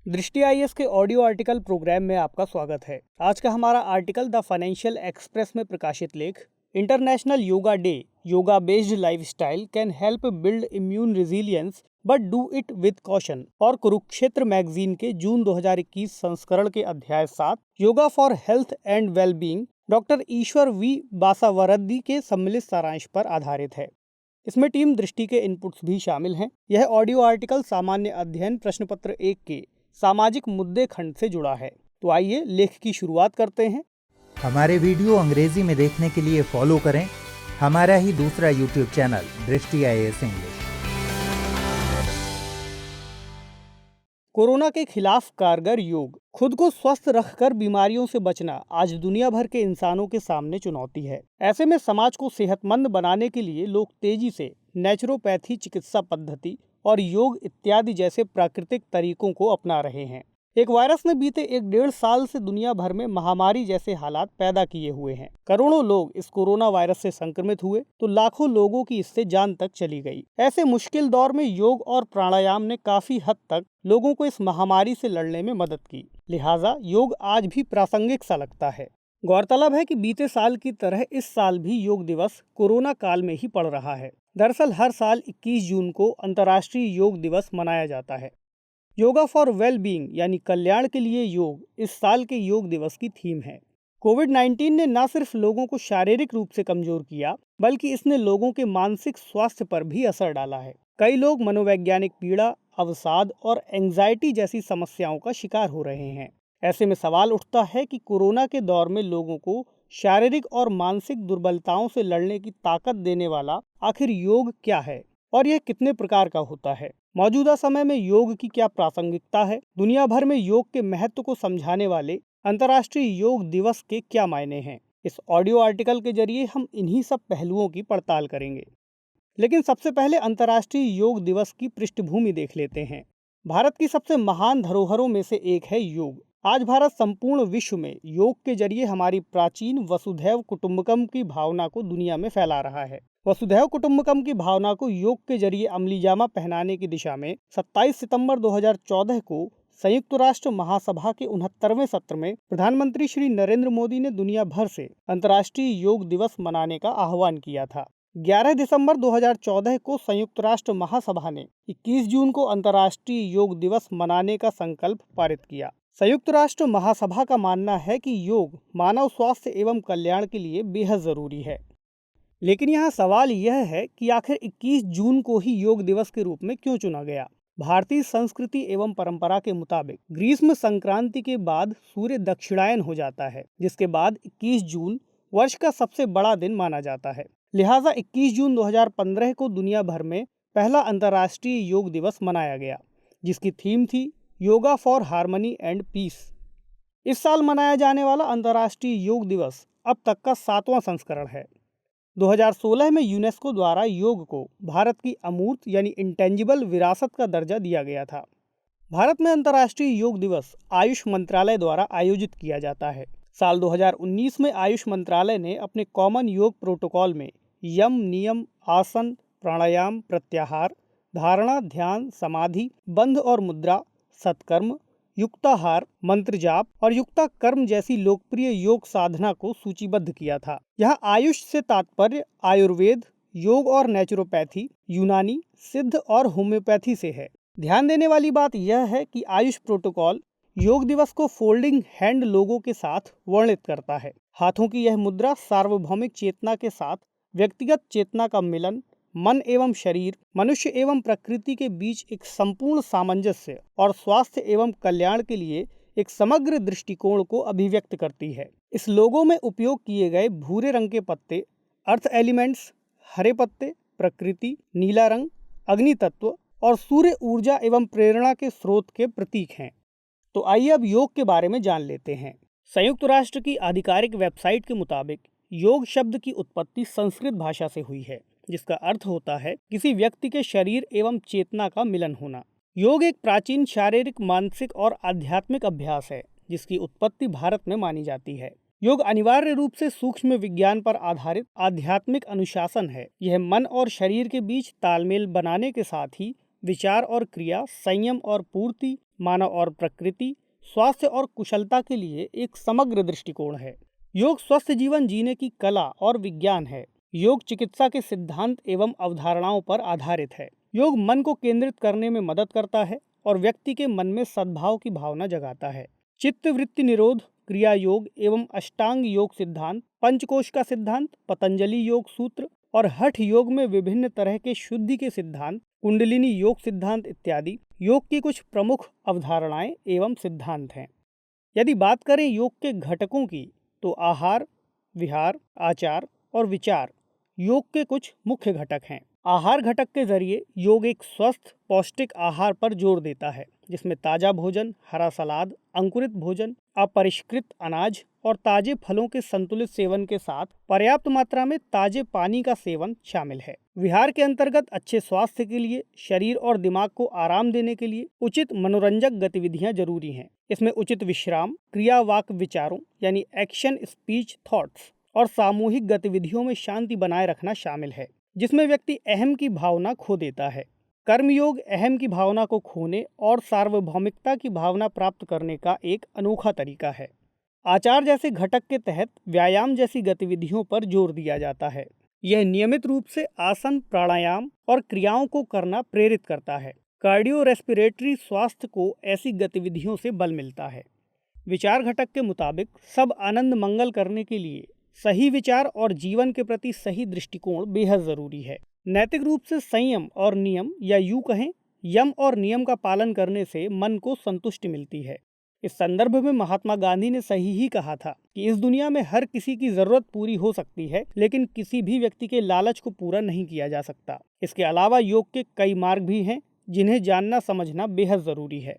दृष्टि आईएएस के audio article programme में आपका स्वागत है। आज का हमारा आर्टिकल द फाइनेंशियल एक्सप्रेस में प्रकाशित लेख international yoga day, yoga based lifestyle can help build immune resilience but do it with caution और कुरुक्षेत्र मैगजीन के जून 2021 संस्करण के अध्याय 7 yoga for health and wellbeing doctor Ishwar V Basavaraddi के सम्मिलित सारांश पर आधारित है। इसमें टीम दृष्टि के इनपुट्स भी शामिल हैं। यह ऑडियो आर्टिकल सामान्य अध्ययन प्रश्न पत्र 1 के सामाजिक मुद्दे खंड से जुड़ा है। तो आइए लेख की शुरुआत करते हैं। हमारे वीडियो अंग्रेजी में देखने के लिए फॉलो करें हमारा ही दूसरा यूट्यूब चैनल दृष्टि आईएएस इंग्लिश। कोरोना के खिलाफ कारगर योग, खुद को स्वस्थ रखकर बीमारियों से बचना आज दुनिया भर के इंसानों के सामने चुनौती है। ऐसे में समाज को सेहतमंद बनाने के लिए लोग तेजी से नेचुरोपैथी चिकित्सा पद्धति और योग इत्यादि जैसे प्राकृतिक तरीकों को अपना रहे हैं। एक वायरस ने बीते 1-1.5 साल से दुनिया भर में महामारी जैसे हालात पैदा किए हुए हैं। करोड़ों लोग इस कोरोना वायरस से संक्रमित हुए तो लाखों लोगों की इससे जान तक चली गई। ऐसे मुश्किल दौर में योग और प्राणायाम ने काफी हद तक लोगों को इस महामारी से लड़ने में मदद की। लिहाजा योग आज भी प्रासंगिक सा लगता है। गौरतलब है कि बीते साल की तरह इस साल भी योग दिवस कोरोना काल में ही पड़ रहा है। दरअसल हर साल 21 जून को अंतर्राष्ट्रीय योग दिवस मनाया जाता है। योगा फॉर वेल बीइंग यानी कल्याण के लिए योग इस साल के योग दिवस की थीम है। कोविड-19 ने न सिर्फ लोगों को शारीरिक रूप से कमजोर किया, बल्कि इसने लोगों के मानसिक स्वास्थ्य पर भी असर डाला है। कई लोग मनोवैज्ञानिक पीड़ा, अवसाद और एंजाइटी जैसी समस्याओं का शिकार हो रहे हैं। ऐसे में सवाल उठता है कि कोरोना के दौर में लोगों को शारीरिक और मानसिक दुर्बलताओं से लड़ने की ताकत देने वाला आखिर योग क्या है और यह कितने प्रकार का होता है। मौजूदा समय में योग की क्या प्रासंगिकता है, दुनिया भर में योग के महत्व को समझाने वाले अंतर्राष्ट्रीय योग दिवस के क्या मायने हैं। इस ऑडियो आर्टिकल के जरिए हम इन्हीं सब पहलुओं की पड़ताल करेंगे। लेकिन सबसे पहले अंतर्राष्ट्रीय योग दिवस की पृष्ठभूमि देख लेते हैं। भारत की सबसे महान धरोहरों में से एक है योग। आज भारत संपूर्ण विश्व में योग के जरिए हमारी प्राचीन वसुधैव कुटुंबकम की भावना को दुनिया में फैला रहा है। वसुधैव कुटुंबकम की भावना को योग के जरिए अमलीजामा पहनाने की दिशा में 27 सितंबर 2014 को संयुक्त राष्ट्र महासभा के 69वें सत्र में प्रधानमंत्री श्री नरेंद्र मोदी ने दुनिया भर से अंतर्राष्ट्रीय योग दिवस मनाने का आह्वान किया था। 11 दिसंबर 2014 को संयुक्त राष्ट्र महासभा ने 21 जून को अंतर्राष्ट्रीय योग दिवस मनाने का संकल्प पारित किया। संयुक्त राष्ट्र महासभा का मानना है कि योग मानव स्वास्थ्य एवं कल्याण के लिए बेहद जरूरी है। लेकिन यहाँ सवाल यह है कि आखिर 21 जून को ही योग दिवस के रूप में क्यों चुना गया। भारतीय संस्कृति एवं परंपरा के मुताबिक ग्रीष्म संक्रांति के बाद सूर्य दक्षिणायन हो जाता है, जिसके बाद 21 जून वर्ष का सबसे बड़ा दिन माना जाता है। लिहाजा 21 जून 2015 को दुनिया भर में पहला अंतर्राष्ट्रीय योग दिवस मनाया गया, जिसकी थीम थी yoga for harmony and peace. इस साल मनाया जाने वाला अंतर्राष्ट्रीय योग दिवस अब तक का 7वां संस्करण है। 2016 में यूनेस्को द्वारा योग को भारत की अमूर्त यानी इंटेंजिबल विरासत का दर्जा दिया गया था। भारत में अंतर्राष्ट्रीय योग दिवस आयुष मंत्रालय द्वारा आयोजित किया जाता है। साल 2019 में आयुष मंत्रालय ने अपने कॉमन योग प्रोटोकॉल में यम, नियम, आसन, प्राणायाम, प्रत्याहार, धारणा, ध्यान, समाधि, बंध और मुद्रा, सत्कर्म, युक्ताहार, मंत्र जाप और युक्ता कर्म जैसी लोकप्रिय योग साधना को सूचीबद्ध किया था। यहाँ आयुष से तात्पर्य आयुर्वेद, योग और नेचुरोपैथी, यूनानी, सिद्ध और होम्योपैथी से है। ध्यान देने वाली बात यह है कि आयुष प्रोटोकॉल योग दिवस को फोल्डिंग हैंड लोगों के साथ वर्णित करता है। हाथों की यह मुद्रा सार्वभौमिक चेतना के साथ व्यक्तिगत चेतना का मिलन, मन एवं शरीर, मनुष्य एवं प्रकृति के बीच एक संपूर्ण सामंजस्य और स्वास्थ्य एवं कल्याण के लिए एक समग्र दृष्टिकोण को अभिव्यक्त करती है। इस लोगो में उपयोग किए गए भूरे रंग के पत्ते अर्थ एलिमेंट्स, हरे पत्ते प्रकृति, नीला रंग अग्नि तत्व और सूर्य ऊर्जा एवं प्रेरणा के स्रोत के प्रतीक हैं। तो आइए अब योग के बारे में जान लेते हैं। संयुक्त राष्ट्र की आधिकारिक वेबसाइट के मुताबिक योग शब्द की उत्पत्ति संस्कृत भाषा से हुई है, जिसका अर्थ होता है किसी व्यक्ति के शरीर एवं चेतना का मिलन होना। योग एक प्राचीन शारीरिक, मानसिक और आध्यात्मिक अभ्यास है, जिसकी उत्पत्ति भारत में मानी जाती है। योग अनिवार्य रूप से सूक्ष्म विज्ञान पर आधारित आध्यात्मिक अनुशासन है। यह मन और शरीर के बीच तालमेल बनाने के साथ ही विचार और क्रिया, संयम और पूर्ति, मानव और प्रकृति, स्वास्थ्य और कुशलता के लिए एक समग्र दृष्टिकोण है। योग स्वस्थ जीवन जीने की कला और विज्ञान है। योग चिकित्सा के सिद्धांत एवं अवधारणाओं पर आधारित है। योग मन को केंद्रित करने में मदद करता है और व्यक्ति के मन में सद्भाव की भावना जगाता है। चित्त वृत्ति निरोध, क्रिया योग एवं अष्टांग योग सिद्धांत, पंचकोश का सिद्धांत, पतंजलि योग सूत्र और हठ योग में विभिन्न तरह के शुद्धि के सिद्धांत, कुंडलिनी योग सिद्धांत इत्यादि योग की कुछ प्रमुख अवधारणाएं एवं सिद्धांत हैं। यदि बात करें योग के घटकों की, तो आहार, विहार, आचार और विचार योग के कुछ मुख्य घटक हैं। आहार घटक के जरिए योग एक स्वस्थ पौष्टिक आहार पर जोर देता है, जिसमें ताजा भोजन, हरा सलाद, अंकुरित भोजन, अपरिष्कृत अनाज और ताजे फलों के संतुलित सेवन के साथ पर्याप्त मात्रा में ताजे पानी का सेवन शामिल है। विहार के अंतर्गत अच्छे स्वास्थ्य के लिए, शरीर और दिमाग को आराम देने के लिए उचित मनोरंजक गतिविधियां जरूरी हैं। इसमें उचित विश्राम, क्रिया वाक विचारों यानी एक्शन स्पीच थॉट्स और सामूहिक गतिविधियों में शांति बनाए रखना शामिल है, जिसमें व्यक्ति अहम की भावना खो देता है। कर्मयोग अहम की भावना को खोने और सार्वभौमिकता की भावना प्राप्त करने का एक अनोखा तरीका है। आचार जैसे घटक के तहत व्यायाम जैसी गतिविधियों पर जोर दिया जाता है। यह नियमित रूप से आसन, प्राणायाम और क्रियाओं को करना प्रेरित करता है। कार्डियो रेस्पिरेटरी स्वास्थ्य को ऐसी गतिविधियों से बल मिलता है। विचार घटक के मुताबिक सब आनंद मंगल करने के लिए सही विचार और जीवन के प्रति सही दृष्टिकोण बेहद जरूरी है। नैतिक रूप से संयम और नियम, या यूं कहें यम और नियम का पालन करने से मन को संतुष्टि मिलती है। इस संदर्भ में महात्मा गांधी ने सही ही कहा था कि इस दुनिया में हर किसी की जरूरत पूरी हो सकती है, लेकिन किसी भी व्यक्ति के लालच को पूरा नहीं किया जा सकता। इसके अलावा योग के कई मार्ग भी हैं, जिन्हें जानना समझना बेहद जरूरी है।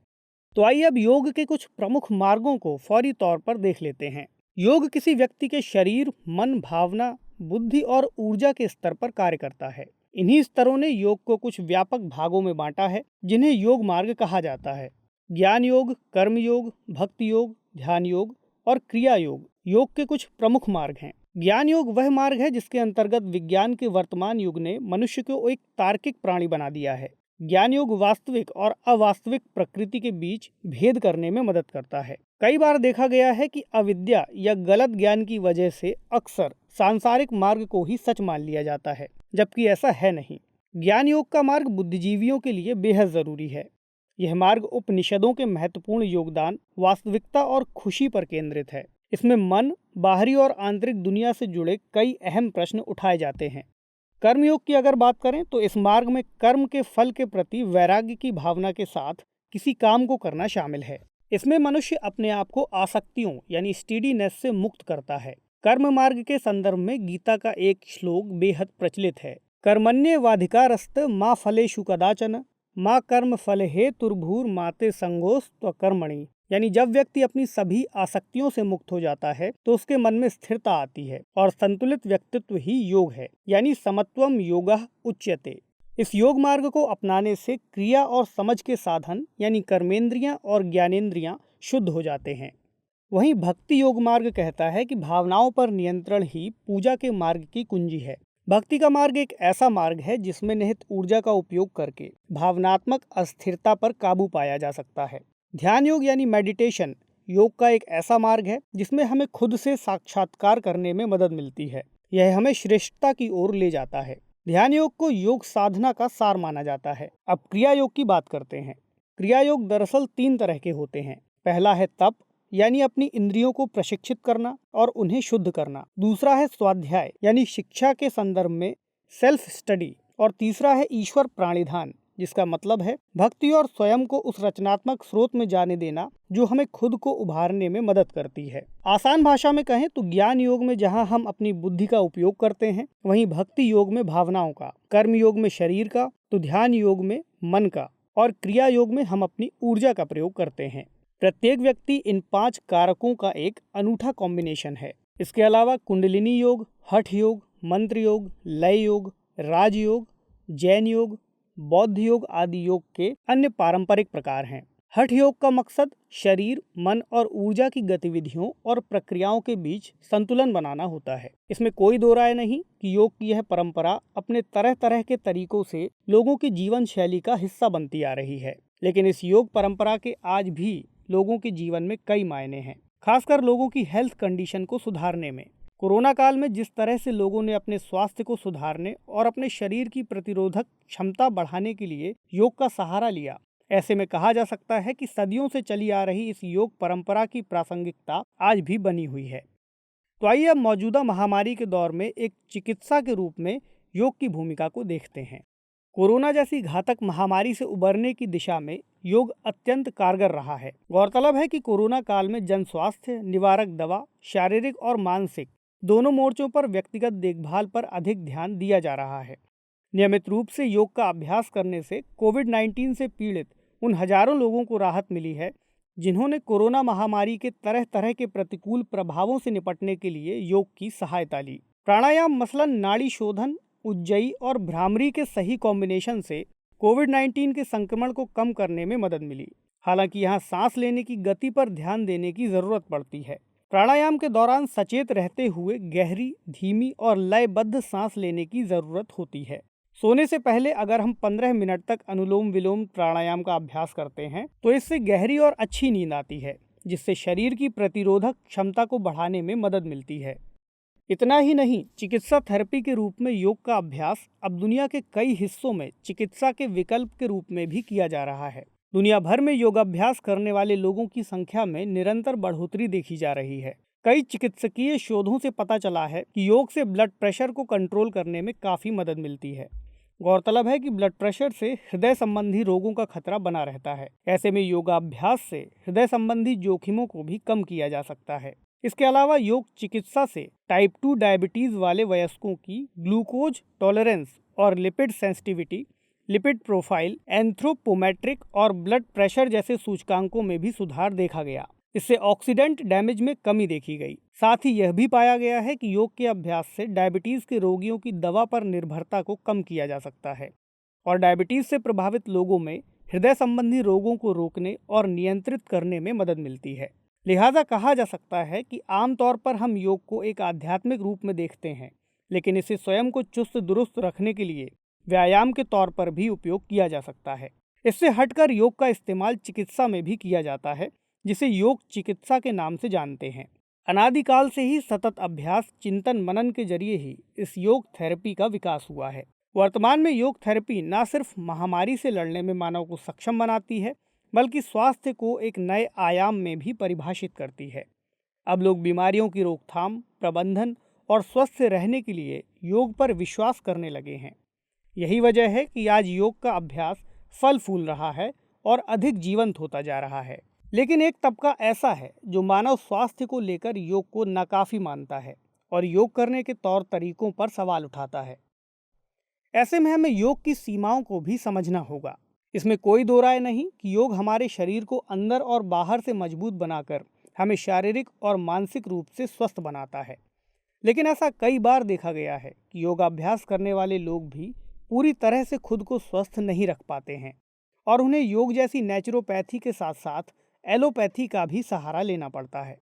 तो आइए अब योग के कुछ प्रमुख मार्गों को फौरी तौर पर देख लेते हैं। योग किसी व्यक्ति के शरीर, मन, भावना, बुद्धि और ऊर्जा के स्तर पर कार्य करता है। इन्हीं स्तरों ने योग को कुछ व्यापक भागों में बांटा है, जिन्हें योग मार्ग कहा जाता है। ज्ञान योग, कर्म योग, भक्ति योग, ध्यान योग और क्रिया योग योग के कुछ प्रमुख मार्ग हैं। ज्ञान योग वह मार्ग है जिसके अंतर्गत विज्ञान के वर्तमान युग ने मनुष्य को एक तार्किक प्राणी बना दिया है। ज्ञान योग वास्तविक और अवास्तविक प्रकृति के बीच भेद करने में मदद करता है। कई बार देखा गया है कि अविद्या या गलत ज्ञान की वजह से अक्सर सांसारिक मार्ग को ही सच मान लिया जाता है, जबकि ऐसा है नहीं। ज्ञान योग का मार्ग बुद्धिजीवियों के लिए बेहद जरूरी है। यह मार्ग उपनिषदों के महत्वपूर्ण योगदान, वास्तविकता और खुशी पर केंद्रित है। इसमें मन, बाहरी और आंतरिक दुनिया से जुड़े कई अहम प्रश्न उठाए जाते हैं। कर्मयोग की अगर बात करें तो इस मार्ग में कर्म के फल के प्रति वैराग्य की भावना के साथ किसी काम को करना शामिल है। इसमें मनुष्य अपने आप को आसक्तियों यानी स्टीडीनेस से मुक्त करता है। कर्म मार्ग के संदर्भ में गीता का एक श्लोक बेहद प्रचलित है। कर्मण्येवाधिकारस्त मा फलेषु कदाचन मा कर्म फल हेतुर्भूर माते संगोस्त कर्मणि। यानी जब व्यक्ति अपनी सभी आसक्तियों से मुक्त हो जाता है तो उसके मन में स्थिरता आती है और संतुलित व्यक्तित्व ही योग है, यानी समत्वम योगः उच्यते। इस योग मार्ग को अपनाने से क्रिया और समझ के साधन यानी कर्मेंद्रियां और ज्ञानेंद्रियां शुद्ध हो जाते हैं। वहीं भक्ति योग मार्ग कहता है कि भावनाओं पर नियंत्रण ही पूजा के मार्ग की कुंजी है। भक्ति का मार्ग एक ऐसा मार्ग है जिसमें निहित ऊर्जा का उपयोग करके भावनात्मक अस्थिरता पर काबू पाया जा सकता है। ध्यान योग यानी मेडिटेशन योग का एक ऐसा मार्ग है जिसमें हमें खुद से साक्षात्कार करने में मदद मिलती है। यह हमें श्रेष्ठता की ओर ले जाता है। ध्यान योग को योग साधना का सार माना जाता है। अब क्रिया योग की बात करते हैं। क्रिया योग दरअसल 3 तरह के होते हैं। पहला है तप, यानी अपनी इंद्रियों को प्रशिक्षित करना और उन्हें शुद्ध करना। दूसरा है स्वाध्याय, यानी शिक्षा के संदर्भ में सेल्फ स्टडी। और तीसरा है ईश्वर प्राणिधान, जिसका मतलब है भक्ति और स्वयं को उस रचनात्मक स्रोत में जाने देना जो हमें खुद को उभारने में मदद करती है। आसान भाषा में कहें तो ज्ञान योग में जहां हम अपनी बुद्धि का उपयोग करते हैं, वहीं भक्ति योग में भावनाओं का, कर्म योग में शरीर का, तो ध्यान योग में मन का और क्रिया योग में हम अपनी ऊर्जा का प्रयोग करते हैं। प्रत्येक व्यक्ति इन 5 कारकों का एक अनूठा कॉम्बिनेशन है। इसके अलावा कुंडलिनी योग, हठ योग, मंत्र योग, लय योग, राजयोग, जैन योग, बौद्ध योग आदि योग के अन्य पारंपरिक प्रकार हैं। हठ योग का मकसद शरीर, मन और ऊर्जा की गतिविधियों और प्रक्रियाओं के बीच संतुलन बनाना होता है। इसमें कोई दो राय नहीं कि योग की यह परंपरा अपने तरह तरह के तरीकों से लोगों की जीवन शैली का हिस्सा बनती आ रही है। लेकिन इस योग परंपरा के आज भी लोगों के जीवन में कई मायने हैं, खासकर लोगों की हेल्थ कंडीशन को सुधारने में। कोरोना काल में जिस तरह से लोगों ने अपने स्वास्थ्य को सुधारने और अपने शरीर की प्रतिरोधक क्षमता बढ़ाने के लिए योग का सहारा लिया, ऐसे में कहा जा सकता है कि सदियों से चली आ रही इस योग परंपरा की प्रासंगिकता आज भी बनी हुई है। तो आइए अब मौजूदा महामारी के दौर में एक चिकित्सा के रूप में योग की भूमिका को देखते हैं। कोरोना जैसी घातक महामारी से उबरने की दिशा में योग अत्यंत कारगर रहा है। गौरतलब है कि कोरोना काल में जन स्वास्थ्य, निवारक दवा, शारीरिक और मानसिक दोनों मोर्चों पर व्यक्तिगत देखभाल पर अधिक ध्यान दिया जा रहा है। नियमित रूप से योग का अभ्यास करने से कोविड-19 से पीड़ित उन हजारों लोगों को राहत मिली है जिन्होंने कोरोना महामारी के तरह तरह के प्रतिकूल प्रभावों से निपटने के लिए योग की सहायता ली। प्राणायाम मसलन नाड़ी शोधन, उज्जयी और भ्रामरी के सही कॉम्बिनेशन से कोविड-19 के संक्रमण को कम करने में मदद मिली। हालांकि यहाँ सांस लेने की गति पर ध्यान देने की जरूरत पड़ती है। प्राणायाम के दौरान सचेत रहते हुए गहरी, धीमी और लयबद्ध सांस लेने की जरूरत होती है। सोने से पहले अगर हम 15 मिनट तक अनुलोम विलोम प्राणायाम का अभ्यास करते हैं तो इससे गहरी और अच्छी नींद आती है, जिससे शरीर की प्रतिरोधक क्षमता को बढ़ाने में मदद मिलती है। इतना ही नहीं, चिकित्सा थेरेपी के रूप में योग का अभ्यास अब दुनिया के कई हिस्सों में चिकित्सा के विकल्प के रूप में भी किया जा रहा है। दुनिया भर में योगाभ्यास करने वाले लोगों की संख्या में निरंतर बढ़ोतरी देखी जा रही है। कई चिकित्सकीय शोधों से पता चला है कि योग से ब्लड प्रेशर को कंट्रोल करने में काफ़ी मदद मिलती है। गौरतलब है कि ब्लड प्रेशर से हृदय संबंधी रोगों का खतरा बना रहता है। ऐसे में योगाभ्यास से हृदय संबंधी जोखिमों को भी कम किया जा सकता है। इसके अलावा योग चिकित्सा से टाइप 2 डायबिटीज वाले वयस्कों की ग्लूकोज टॉलरेंस और lipid sensitivity, lipid profile, anthropometric और ब्लड प्रेशर जैसे सूचकांकों में भी सुधार देखा गया। इससे ऑक्सीडेंट डैमेज में कमी देखी गई। साथ ही यह भी पाया गया है कि योग के अभ्यास से डायबिटीज के रोगियों की दवा पर निर्भरता को कम किया जा सकता है और डायबिटीज से प्रभावित लोगों में हृदय संबंधी रोगों को रोकने और नियंत्रित करने में मदद मिलती है। लिहाजा कहा जा सकता है कि आमतौर पर हम योग को एक आध्यात्मिक रूप में देखते हैं, लेकिन इसे स्वयं को चुस्त दुरुस्त रखने के लिए व्यायाम के तौर पर भी उपयोग किया जा सकता है। इससे हटकर योग का इस्तेमाल चिकित्सा में भी किया जाता है, जिसे योग चिकित्सा के नाम से जानते हैं। अनादिकाल से ही सतत अभ्यास, चिंतन मनन के जरिए ही इस योग थेरेपी का विकास हुआ है। वर्तमान में योग थेरेपी न सिर्फ महामारी से लड़ने में मानव को सक्षम बनाती है, बल्कि स्वास्थ्य को एक नए आयाम में भी परिभाषित करती है। अब लोग बीमारियों की रोकथाम, प्रबंधन और स्वस्थ रहने के लिए योग पर विश्वास करने लगे हैं। यही वजह है कि आज योग का अभ्यास फल फूल रहा है और अधिक जीवंत होता जा रहा है। लेकिन एक तबका ऐसा है जो मानव स्वास्थ्य को लेकर योग को नाकाफी मानता है और योग करने के तौर तरीकों पर सवाल उठाता है। ऐसे में हमें योग की सीमाओं को भी समझना होगा। इसमें कोई दो राय नहीं कि योग हमारे शरीर को अंदर और बाहर से मजबूत बनाकर हमें शारीरिक और मानसिक रूप से स्वस्थ बनाता है। लेकिन ऐसा कई बार देखा गया है कि योगाभ्यास करने वाले लोग भी पूरी तरह से खुद को स्वस्थ नहीं रख पाते हैं और उन्हें योग जैसी नेचुरोपैथी के साथ साथ एलोपैथी का भी सहारा लेना पड़ता है।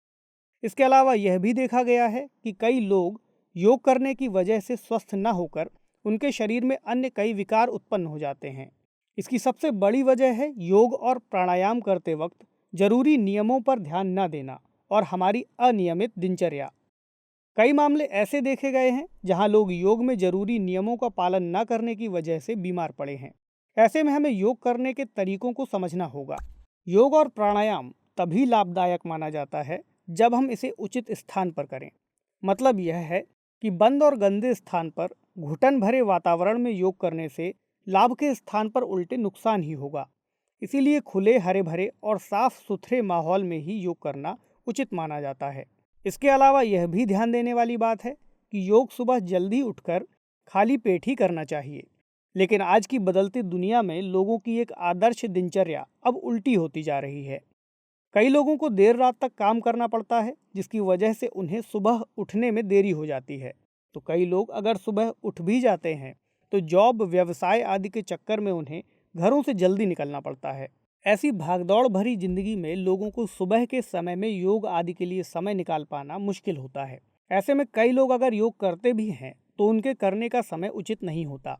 इसके अलावा यह भी देखा गया है कि कई लोग योग करने की वजह से स्वस्थ न होकर उनके शरीर में अन्य कई विकार उत्पन्न हो जाते हैं। इसकी सबसे बड़ी वजह है योग और प्राणायाम करते वक्त जरूरी नियमों पर ध्यान न देना और हमारी अनियमित दिनचर्या। कई मामले ऐसे देखे गए हैं जहां लोग योग में जरूरी नियमों का पालन न करने की वजह से बीमार पड़े हैं। ऐसे में हमें योग करने के तरीकों को समझना होगा। योग और प्राणायाम तभी लाभदायक माना जाता है जब हम इसे उचित स्थान पर करें। मतलब यह है कि बंद और गंदे स्थान पर घुटन भरे वातावरण में योग करने से लाभ के स्थान पर उल्टे नुकसान ही होगा। इसीलिए खुले, हरे भरे और साफ सुथरे माहौल में ही योग करना उचित माना जाता है। इसके अलावा यह भी ध्यान देने वाली बात है कि योग सुबह जल्दी उठकर खाली पेट ही करना चाहिए। लेकिन आज की बदलती दुनिया में लोगों की एक आदर्श दिनचर्या अब उल्टी होती जा रही है। कई लोगों को देर रात तक काम करना पड़ता है, जिसकी वजह से उन्हें सुबह उठने में देरी हो जाती है। तो कई लोग अगर सुबह उठ भी जाते हैं तो जॉब, व्यवसाय आदि के चक्कर में उन्हें घरों से जल्दी निकलना पड़ता है। ऐसी भागदौड़ भरी जिंदगी में लोगों को सुबह के समय में योग आदि के लिए समय निकाल पाना मुश्किल होता है। ऐसे में कई लोग अगर योग करते भी हैं तो उनके करने का समय उचित नहीं होता।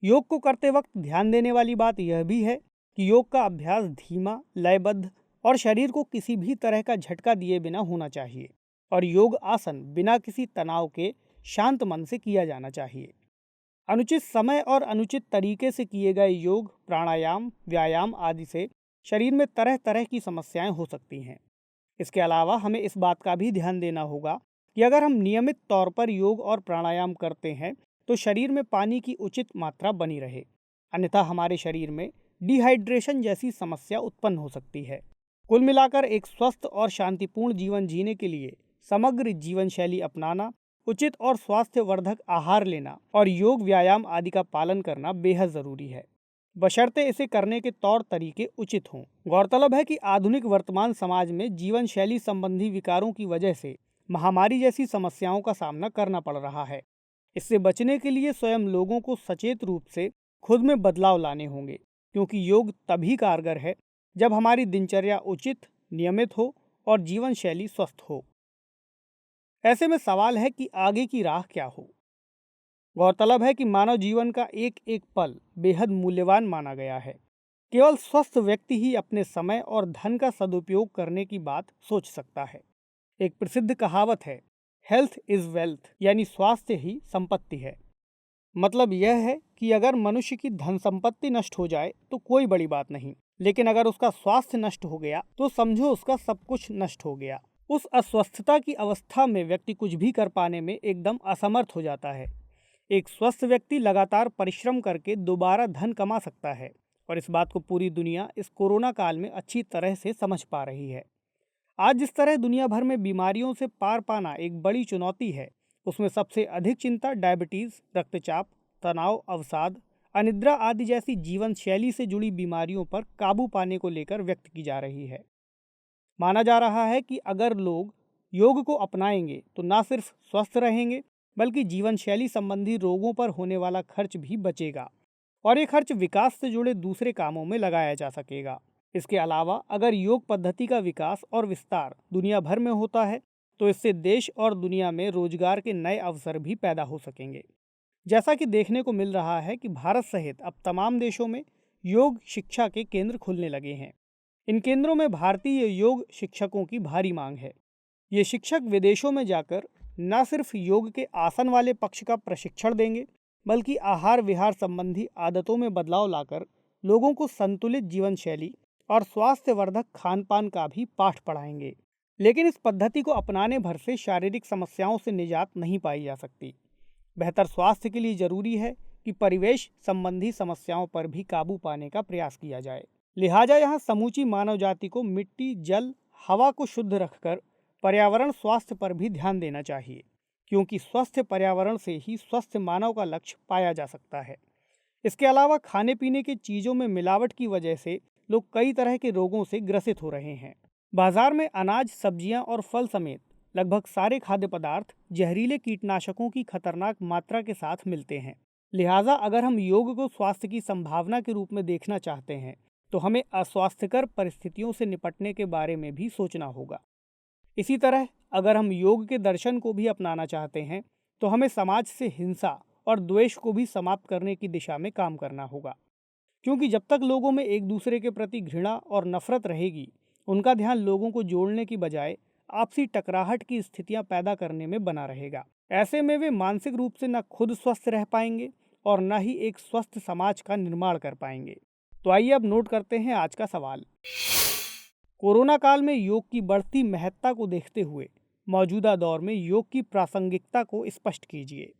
योग को करते वक्त ध्यान देने वाली बात यह भी है कि योग का अभ्यास धीमा, लयबद्ध और शरीर को किसी भी तरह का झटका दिए बिना होना चाहिए और योग आसन बिना किसी तनाव के शांत मन से किया जाना चाहिए। अनुचित समय और अनुचित तरीके से किए गए योग, प्राणायाम, व्यायाम आदि से शरीर में तरह तरह की समस्याएं हो सकती हैं। इसके अलावा हमें इस बात का भी ध्यान देना होगा कि अगर हम नियमित तौर पर योग और प्राणायाम करते हैं तो शरीर में पानी की उचित मात्रा बनी रहे, अन्यथा हमारे शरीर में डिहाइड्रेशन जैसी समस्या उत्पन्न हो सकती है। कुल मिलाकर एक स्वस्थ और शांतिपूर्ण जीवन जीने के लिए समग्र जीवन शैली अपनाना, उचित और स्वास्थ्यवर्धक आहार लेना और योग, व्यायाम आदि का पालन करना बेहद ज़रूरी है, बशर्ते इसे करने के तौर तरीके उचित हों। गौरतलब है कि आधुनिक वर्तमान समाज में जीवन शैली संबंधी विकारों की वजह से महामारी जैसी समस्याओं का सामना करना पड़ रहा है। इससे बचने के लिए स्वयं लोगों को सचेत रूप से खुद में बदलाव लाने होंगे, क्योंकि योग तभी कारगर है जब हमारी दिनचर्या उचित, नियमित हो और जीवन शैली स्वस्थ हो। ऐसे में सवाल है कि आगे की राह क्या हो। गौरतलब है कि मानव जीवन का एक एक पल बेहद मूल्यवान माना गया है। केवल स्वस्थ व्यक्ति ही अपने समय और धन का सदुपयोग करने की बात सोच सकता है। एक प्रसिद्ध कहावत है, हेल्थ इज वेल्थ, यानी स्वास्थ्य ही संपत्ति है। मतलब यह है कि अगर मनुष्य की धन संपत्ति नष्ट हो जाए तो कोई बड़ी बात नहीं, लेकिन अगर उसका स्वास्थ्य नष्ट हो गया तो समझो उसका सब कुछ नष्ट हो गया। उस अस्वस्थता की अवस्था में व्यक्ति कुछ भी कर पाने में एकदम असमर्थ हो जाता है। एक स्वस्थ व्यक्ति लगातार परिश्रम करके दोबारा धन कमा सकता है और इस बात को पूरी दुनिया इस कोरोना काल में अच्छी तरह से समझ पा रही है। आज जिस तरह दुनिया भर में बीमारियों से पार पाना एक बड़ी चुनौती है, उसमें सबसे अधिक चिंता डायबिटीज़, रक्तचाप, तनाव, अवसाद, अनिद्रा आदि जैसी जीवन शैली से जुड़ी बीमारियों पर काबू पाने को लेकर व्यक्त की जा रही है। माना जा रहा है कि अगर लोग योग को अपनाएंगे तो न सिर्फ स्वस्थ रहेंगे, बल्कि जीवन शैली संबंधी रोगों पर होने वाला खर्च भी बचेगा और ये खर्च विकास से जुड़े दूसरे कामों में लगाया जा सकेगा। इसके अलावा अगर योग पद्धति का विकास और विस्तार दुनिया भर में होता है तो इससे देश और दुनिया में रोजगार के नए अवसर भी पैदा हो सकेंगे। जैसा कि देखने को मिल रहा है कि भारत सहित अब तमाम देशों में योग शिक्षा के केंद्र खुलने लगे हैं। इन केंद्रों में भारतीय योग शिक्षकों की भारी मांग है। ये शिक्षक विदेशों में जाकर न सिर्फ योग के आसन वाले पक्ष का प्रशिक्षण देंगे, बल्कि आहार विहार संबंधी आदतों में बदलाव लाकर लोगों को संतुलित जीवन शैली और स्वास्थ्यवर्धक खान पान का भी पाठ पढ़ाएंगे। लेकिन इस पद्धति को अपनाने भर से शारीरिक समस्याओं से निजात नहीं पाई जा सकती। बेहतर स्वास्थ्य के लिए जरूरी है कि परिवेश संबंधी समस्याओं पर भी काबू पाने का प्रयास किया जाए। लिहाजा यहाँ समूची मानव जाति को मिट्टी, जल, हवा को शुद्ध रखकर पर्यावरण स्वास्थ्य पर भी ध्यान देना चाहिए, क्योंकि स्वस्थ पर्यावरण से ही स्वस्थ मानव का लक्ष्य पाया जा सकता है। इसके अलावा खाने पीने की चीज़ों में मिलावट की वजह से लोग कई तरह के रोगों से ग्रसित हो रहे हैं। बाजार में अनाज, सब्जियां और फल समेत लगभग सारे खाद्य पदार्थ जहरीले कीटनाशकों की खतरनाक मात्रा के साथ मिलते हैं। लिहाजा अगर हम योग को स्वास्थ्य की संभावना के रूप में देखना चाहते हैं तो हमें अस्वास्थ्यकर परिस्थितियों से निपटने के बारे में भी सोचना होगा। इसी तरह अगर हम योग के दर्शन को भी अपनाना चाहते हैं तो हमें समाज से हिंसा और द्वेष को भी समाप्त करने की दिशा में काम करना होगा, क्योंकि जब तक लोगों में एक दूसरे के प्रति घृणा और नफरत रहेगी, उनका ध्यान लोगों को जोड़ने की बजाय आपसी टकराहट की स्थितियां पैदा करने में बना रहेगा। ऐसे में वे मानसिक रूप से न खुद स्वस्थ रह पाएंगे और न ही एक स्वस्थ समाज का निर्माण कर पाएंगे। तो आइए अब नोट करते हैं आज का सवाल। कोरोना काल में योग की बढ़ती महत्ता को देखते हुए मौजूदा दौर में योग की प्रासंगिकता को स्पष्ट कीजिए।